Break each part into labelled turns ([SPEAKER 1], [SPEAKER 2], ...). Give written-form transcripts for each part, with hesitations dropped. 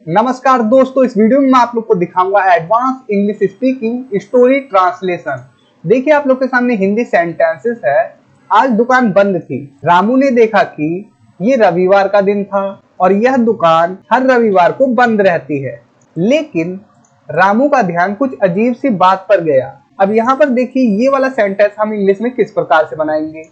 [SPEAKER 1] नमस्कार दोस्तों, इस वीडियो में मैं आप लोग को दिखाऊंगा advance English speaking story translation. देखिए आप लोग के सामने हिंदी सेंटेंसेस है। आज दुकान बंद थी। रामू ने देखा कि ये रविवार का दिन था और यह दुकान हर रविवार को बंद रहती है। लेकिन रामू का ध्यान कुछ अजीब सी बात पर गया। अब यहाँ पर देखिए ये वाला सेंटेंस हम इंग्लिश में किस प्रकार से बनाएंगे।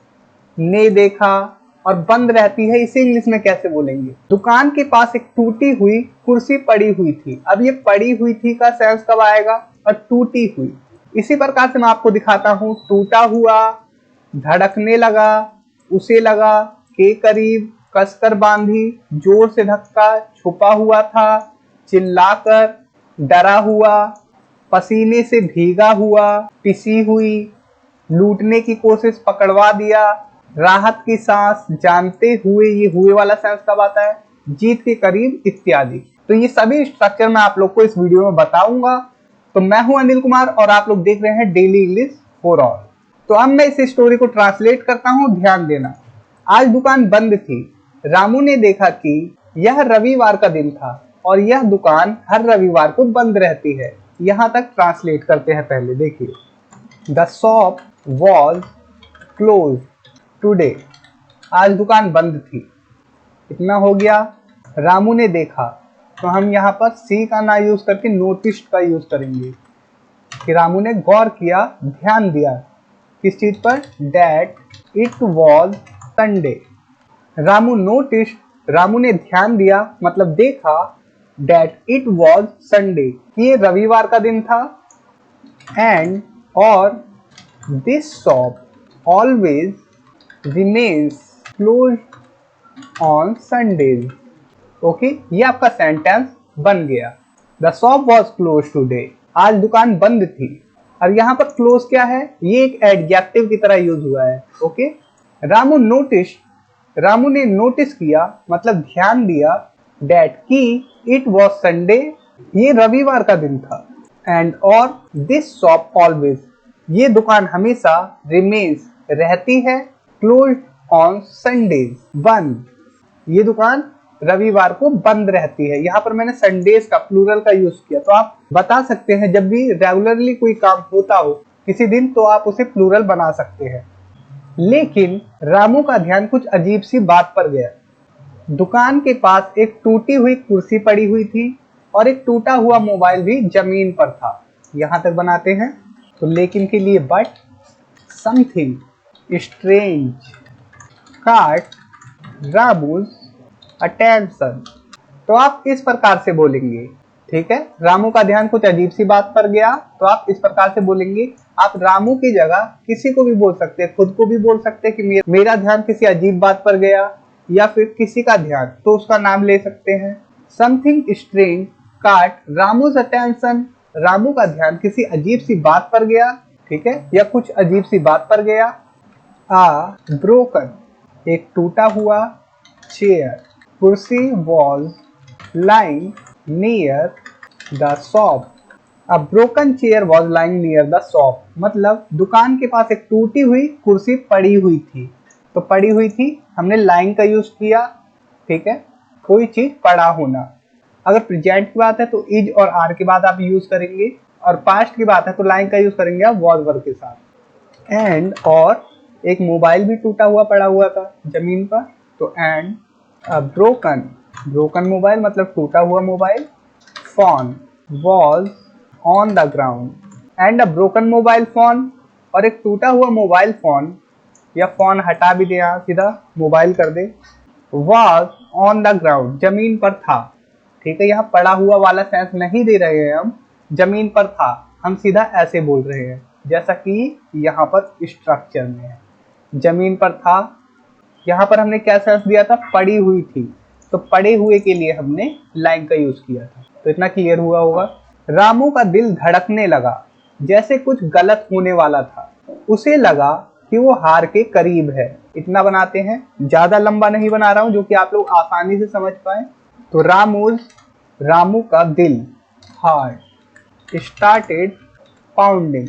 [SPEAKER 1] ने देखा और बंद रहती है, इसे इंग्लिश में कैसे बोलेंगे। दुकान के पास एक टूटी हुई कुर्सी पड़ी हुई थी। अब ये पड़ी हुई थी का सेंस कब आएगा और टूटी हुई। इसी प्रकार से मैं आपको दिखाता हूँ। टूटा हुआ, धड़कने लगा, उसे लगा, के करीब, कसकर बांधी, जोर से धक्का, छुपा हुआ था, चिल्लाकर, डरा हुआ, पसीने से भीगा हुआ, पिसी हुई, लूटने की कोशिश, पकड़वा दिया, राहत की सांस, जानते हुए। ये हुए वाला सेंस कब आता है, जीत के करीब इत्यादि। तो ये सभी स्ट्रक्चर मैं आप लोग को इस वीडियो में बताऊंगा। तो मैं हूं अनिल कुमार और आप लोग देख रहे हैं डेली इंग्लिश फॉर ऑल। तो अब मैं इस स्टोरी को ट्रांसलेट करता हूं, ध्यान देना। आज दुकान बंद थी। रामू ने देखा कि यह रविवार का दिन था और यह दुकान हर रविवार को बंद रहती है। यहां तक ट्रांसलेट करते हैं। पहले देखिए, the shop was close today. आज दुकान बंद थी। इतना हो गया। रामू ने देखा, तो हम यहाँ पर सी का ना यूज करके नोटिस्ड का यूज करेंगे कि रामू ने गौर किया, ध्यान दिया। किस चीज पर, that it was Sunday. Ramu noticed, Ramu ने ध्यान दिया मतलब देखा, डैट इट वॉज संडे, कि ये रविवार का दिन था। एंड और this shop always remains closed on Sundays। Okay, ये आपका सेंटेंस बन गया। The shop was closed today। आज दुकान बंद थी। और यहाँ पर क्लोज क्या है, ये एक एडजेक्टिव की तरह यूज हुआ है। ओके, रामू नोटिस, रामू ने नोटिस किया मतलब ध्यान दिया, डेट की इट वॉज संडे, ये रविवार का दिन था। एंड और दिस शॉप ऑलवेज, ये दुकान हमेशा, रिमेन्स रहती है, क्लोज्ड ऑन संडेज, बंद, ये दुकान रविवार को बंद रहती है। यहाँ पर मैंने संडेज का प्लूरल का यूज किया। तो आप बता सकते हैं जब भी रेगुलरली कोई काम होता हो किसी दिन, तो आप उसे प्लूरल बना सकते हैं। लेकिन रामू का ध्यान कुछ अजीब सी बात पर गया। दुकान के पास एक टूटी हुई कुर्सी पड़ी हुई थी और एक टूटा हुआ मोबाइल भी जमीन पर था। यहाँ तक बनाते हैं। तो लेकिन के लिए but, something strange caught Ramu's attention। तो आप इस प्रकार से बोलेंगे, ठीक है। रामू का ध्यान कुछ अजीब सी बात पर गया, तो आप इस प्रकार से बोलेंगे। आप रामू की जगह किसी को भी बोल सकते हैं, खुद को भी बोल सकते हैं कि मेरा ध्यान किसी अजीब बात पर गया, या फिर किसी का ध्यान, तो उसका नाम ले सकते हैं। Something strange caught Ramu's attention। Ramu का ध्यान किसी अजीब सी बात पर गया, ठीक है, या कुछ अजीब सी बात पर गया। ब्रोकन, एक टूटा हुआ, चेयर, कुर्सी, was lying near the shop. A broken chair was lying near the shop, मतलब दुकान के पास एक टूटी हुई कुर्सी पड़ी हुई थी। तो पड़ी हुई थी, हमने लाइंग का यूज किया, ठीक है, कोई चीज पड़ा होना। अगर प्रेजेंट की बात है तो इज और आर के बाद आप यूज करेंगे, और पास्ट की बात है तो लाइंग का यूज करेंगे आप वॉज वर्ब के साथ। एंड और एक मोबाइल भी टूटा हुआ पड़ा हुआ था जमीन पर, तो एंड ब्रोकन, ब्रोकन मोबाइल मतलब टूटा हुआ mobile, phone was on the ground. And a broken mobile phone, और एक टूटा हुआ मोबाइल फोन, या फोन हटा भी दे, यहाँ सीधा मोबाइल कर दे, वॉज ऑन द ग्राउंड, जमीन पर था, ठीक है। यहाँ पड़ा हुआ वाला सेंस नहीं दे रहे हैं हम, जमीन पर था, हम सीधा ऐसे बोल रहे हैं जैसा कि यहाँ पर स्ट्रक्चर में है, जमीन पर था। यहाँ पर हमने क्या सेंस दिया था, पड़ी हुई थी, तो पड़े हुए के लिए हमने लाइन का यूज किया था। तो इतना क्लियर हुआ होगा। रामू का दिल धड़कने लगा, जैसे कुछ गलत होने वाला था। उसे लगा कि वो हार के करीब है। इतना बनाते हैं, ज्यादा लंबा नहीं बना रहा हूं, जो कि आप लोग आसानी से समझ पाए। तो रामू का दिल, हार्ट, स्टार्टेड पाउंडिंग,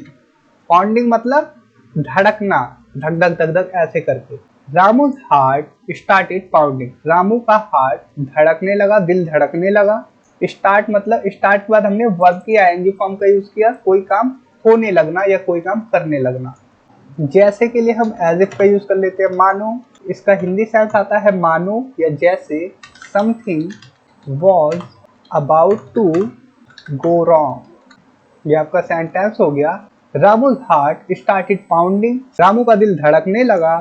[SPEAKER 1] पाउंडिंग मतलब धड़कना, धक धक धक धक ऐसे करके। रामू's हार्ट स्टार्टेड पाउंडिंग, रामू का हार्ट धड़कने लगा, दिल धड़कने लगा। स्टार्ट मतलब स्टार्ट के बाद हमने वर्ब की आईएनजी फॉर्म का यूज किया, कोई काम होने लगना या कोई काम करने लगना। जैसे के लिए हम एज इफ का यूज कर लेते हैं, मानो, इसका हिंदी सेंस आता है मानो या जैसे, something was about to go wrong. ये आपका सेंटेंस हो गया। Ramu's heart started pounding, Ramu का दिल धड़कने लगा।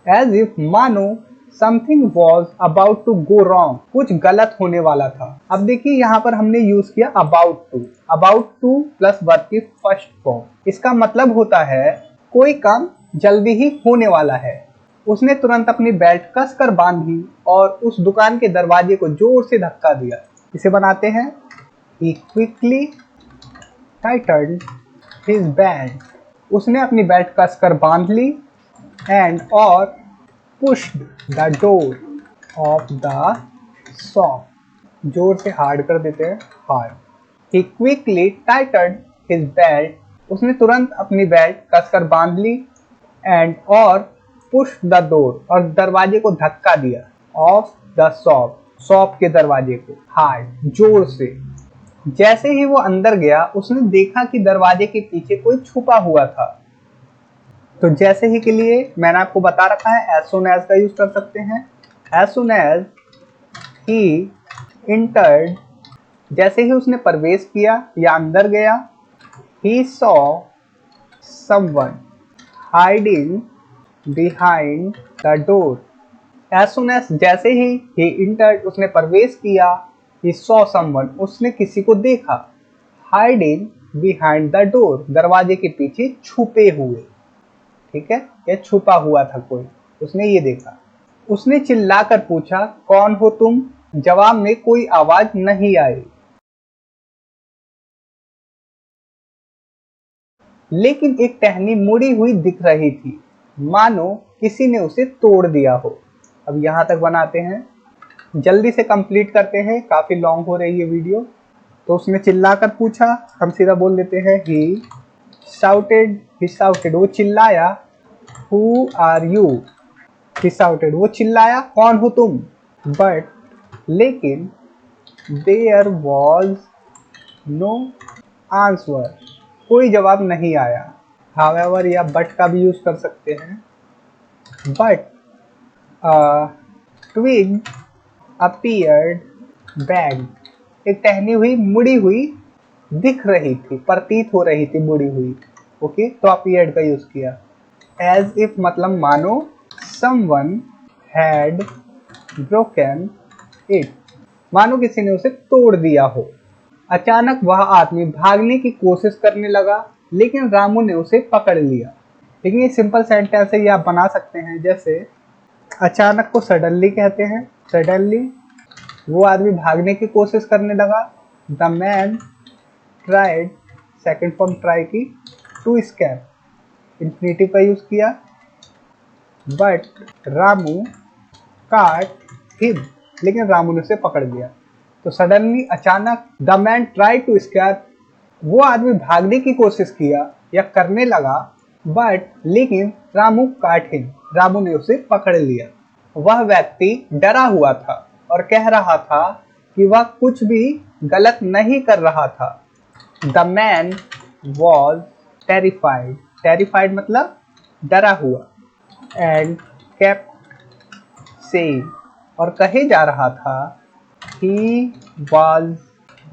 [SPEAKER 1] एज इफ मानो something was about to go wrong, कुछ गलत होने वाला था। अब देखिए यहाँ पर हमने यूज किया अबाउट टू प्लस वर्ब की फर्स्ट फॉर्म। इसका मतलब होता है कोई काम जल्दी ही होने वाला है। उसने तुरंत अपनी बेल्ट कसकर बांधी और उस दुकान के दरवाजे को जोर से धक्का दिया। इसे बनाते हैं, He quickly tightened his belt, उसने अपनी बेल्ट कसकर बांध ली, and और pushed the door of the shop, जोर से हार्ड कर देते हैं, hard. He quickly tightened his belt, उसने तुरंत अपनी बेल्ट कसकर बांध ली, and और pushed the door, और दरवाजे को धक्का दिया, of the shop, शॉप के दरवाजे को, हार्ड, जोर से। जैसे ही वो अंदर गया उसने देखा कि दरवाजे के पीछे कोई छुपा हुआ था। तो जैसे ही के लिए मैंने आपको बता रखा है as soon as का यूज कर सकते हैं। as soon as he entered, जैसे ही उसने प्रवेश किया या अंदर गया, he saw someone hiding behind the door। as soon as जैसे ही he entered, उसने प्रवेश किया, he saw someone, उसने किसी को देखा, hiding behind the door, दरवाजे के पीछे छुपे हुए, ठीक है, या छुपा हुआ था कोई, उसने ये देखा। उसने चिल्लाकर पूछा, कौन हो तुम? जवाब में कोई आवाज नहीं आई, लेकिन एक टहनी मुड़ी हुई दिख रही थी, मानो किसी ने उसे तोड़ दिया हो। अब यहाँ तक बनाते हैं, जल्दी से कंप्लीट करते हैं, काफी लॉन्ग हो रही है वीडियो। तो उसने चिल्लाकर पूछा, हम सीधा बोल देते हैं ही शाउटेड, वो चिल्लाया। Who are you? He shouted, वो चिल्लाया, कौन हो तुम? बट, लेकिन, देयर वॉज नो आंसर, कोई जवाब नहीं आया। हाउएवर या बट का भी यूज कर सकते हैं। बट ट्विग अपीयर्ड बैग, एक टहनी हुई मुड़ी हुई दिख रही थी, प्रतीत हो रही थी मुड़ी हुई। ओके, तो अपीयर्ड का यूज किया। एज इफ मतलब मानो, समवन हैड ब्रोकन इट, मानो किसी ने उसे तोड़ दिया हो। अचानक वह आदमी भागने की कोशिश करने लगा, लेकिन रामू ने उसे पकड़ लिया। लेकिन ये सिंपल सेंटेंस है, ये आप बना सकते हैं। जैसे अचानक को सडनली कहते हैं, सडनली वो आदमी भागने की कोशिश करने लगा। The man tried, second form try की, टू एस्केप, इन्फिनिटिव का यूज किया। बट रामू काट हिम, लेकिन रामू ने उसे पकड़ लिया। तो सडनली अचानक, the man tried to escape, वो आदमी भागने की कोशिश किया या करने लगा, बट लेकिन रामू काट हिम, रामू ने उसे पकड़ लिया। वह व्यक्ति डरा हुआ था और कह रहा था कि वह कुछ भी गलत नहीं कर रहा था। The man was terrified, terrified मतलब डरा हुआ। एंड केप्ट सेइंग, और कहे जा रहा था, ही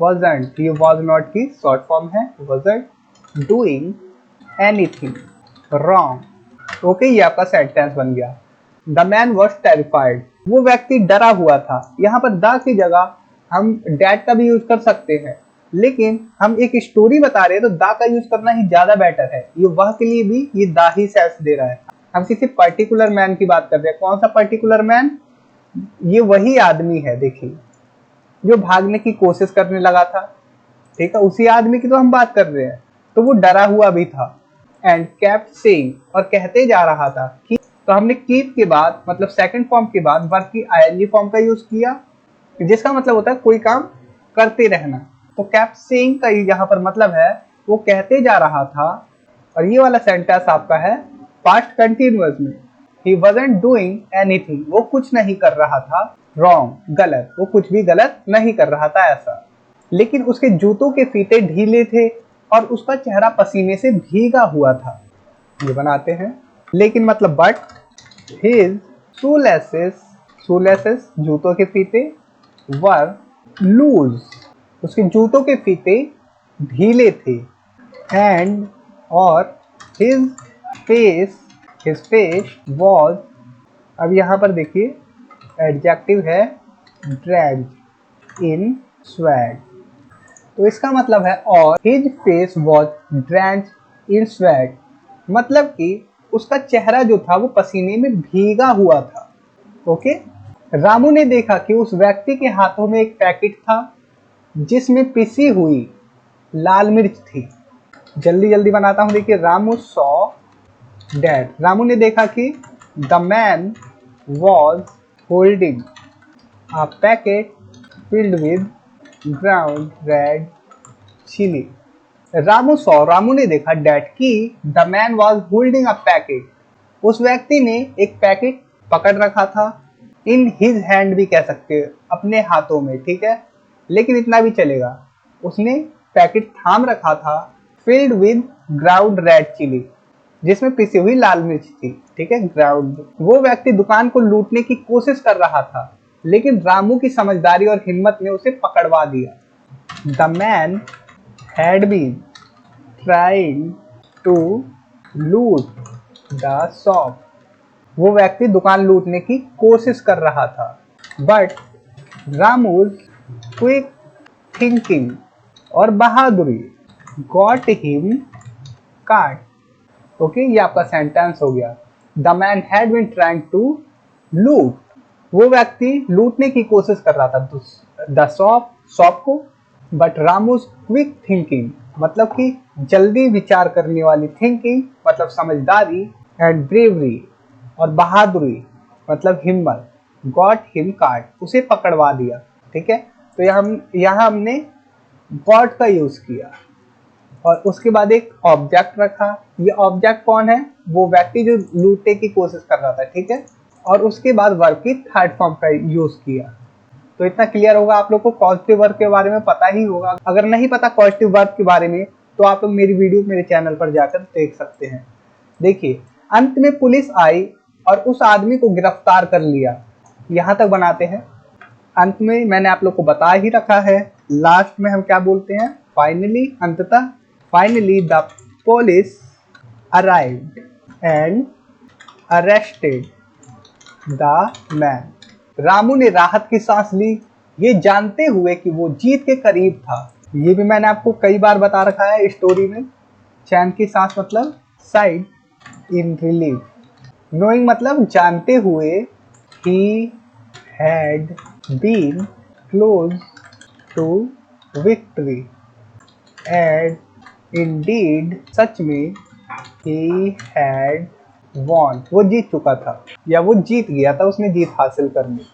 [SPEAKER 1] wasn't, ये was not की शॉर्ट फॉर्म है, wasn't doing anything wrong। Okay, ये आपका सेंटेंस बन गया। द मैन वॉज टेरिफाइड, वो व्यक्ति डरा हुआ था। यहाँ पर द की जगह हम डैट का भी यूज कर सकते हैं, लेकिन हम एक स्टोरी बता रहे हैं तो द का यूज करना ही ज्यादा बेटर है। ये वह के लिए भी ये द ही सेंस दे रहा है। हम किसी पर्टिकुलर मैन की बात कर रहे हैं। कौन सा पर्टिकुलर मैन? ये वही आदमी है, देखिए, जो भागने की कोशिश करने लगा था, ठीक है, उसी आदमी की तो हम बात कर रहे हैं। तो वो डरा हुआ भी था। एंड केप्ट सेइंग, और कहते जा रहा था कि, तो हमने कीप के बाद मतलब सेकंड फॉर्म के बाद वर्ब की आईएनजी फॉर्म का यूज किया, जिसका मतलब होता है कोई काम करते रहना। तो केप्ट सेइंग का यहाँ पर मतलब है वो कहते जा रहा था। और ये वाला सेंटेंस आपका है पास्ट कंटिन्यूअस में। ही wasn't doing anything, वो कुछ नहीं कर रहा था। रॉन्ग, गलत, वो कुछ भी गलत नहीं कर रहा था, ऐसा। लेकिन उसके जूतों के फीते ढीले थे और उसका चेहरा पसीने से भीगा हुआ था। ये बनाते हैं। लेकिन मतलब बट हिज shoelaces जूतों के फीते वर लूज, उसके जूतों के फीते ढीले थे। एंड और हिज फेस वॉज, अब यहाँ पर देखिए एडजेक्टिव है ड्रेंच्ड इन स्वेट, तो इसका मतलब है और his face was drenched in sweat, मतलब कि उसका चेहरा जो था वो पसीने में भीगा हुआ था। ओके। रामू ने देखा कि उस व्यक्ति के हाथों में एक पैकेट था जिसमें पिसी हुई लाल मिर्च थी। जल्दी जल्दी बनाता हूं। देखिए, रामू सॉ डैट, रामू ने देखा कि the man was holding a packet filled with ground red chili. Ramu ने देखा डैट कि the man was holding a packet, उस व्यक्ति ने एक पैकेट पकड़ रखा था। इन हिज हैंड भी कह सकते हैं, अपने हाथों में, ठीक है, लेकिन इतना भी चलेगा। उसने पैकेट थाम रखा था filled with ground red chili, जिसमें पिसी हुई लाल मिर्च थी, ठीक है, ग्राउंड। वो व्यक्ति दुकान को लूटने की कोशिश कर रहा था, लेकिन रामू की समझदारी और हिम्मत ने उसे पकड़वा दिया। The man had been trying to loot the shop, वो व्यक्ति दुकान लूटने की कोशिश कर रहा था। बट रामूज क्विक थिंकिंग और बहादुरी गॉट हिम काट। ओके, ये आपका सेंटेंस हो गया। The man had been trying to loot, वो व्यक्ति लूटने की कोशिश कर रहा था द शॉप को। बट रामूज क्विक थिंकिंग मतलब कि जल्दी विचार करने वाली, थिंकिंग मतलब समझदारी, एंड ब्रेवरी और बहादुरी मतलब हिम्मत, गॉट हिम कार्ड, उसे पकड़वा दिया। ठीक है, तो यहाँ हमने गॉट का यूज किया और उसके बाद एक ऑब्जेक्ट रखा। ये ऑब्जेक्ट कौन है? वो व्यक्ति जो लूटने की कोशिश कर रहा था। ठीक है, और उसके बाद वर्ब की थर्ड फॉर्म का यूज किया। तो इतना क्लियर होगा, आप लोग को पॉजिटिव वर्ब के बारे में पता ही होगा। अगर नहीं पता पॉजिटिव वर्ब के बारे में तो आप लोग मेरी वीडियो मेरे चैनल पर जाकर देख सकते हैं। देखिए, अंत में पुलिस आई और उस आदमी को गिरफ्तार कर लिया। यहाँ तक बनाते हैं। अंत में मैंने आप लोग को बता ही रखा है, लास्ट में हम क्या बोलते हैं? फाइनली, अंततः। Finally the police arrived and arrested the man. Ramu ने राहत की सांस ली, ये जानते हुए कि वो जीत के करीब था। ये भी मैंने आपको कई बार बता रखा है स्टोरी में। चैन की सांस मतलब साइड इन रिलीफ। नोइंग मतलब जानते हुए। He had been close to victory and indeed, सच में ही हैड वॉन, वो जीत चुका था या वो जीत गया था, उसने जीत हासिल कर ली।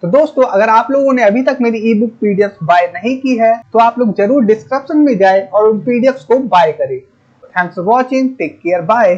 [SPEAKER 1] तो दोस्तों, अगर आप लोगों ने अभी तक मेरी ई बुक पीडीएफ बाय नहीं की है तो आप लोग जरूर डिस्क्रिप्शन में जाए और उन पीडीएफ को बाय करें। Thanks for watching, take care, bye.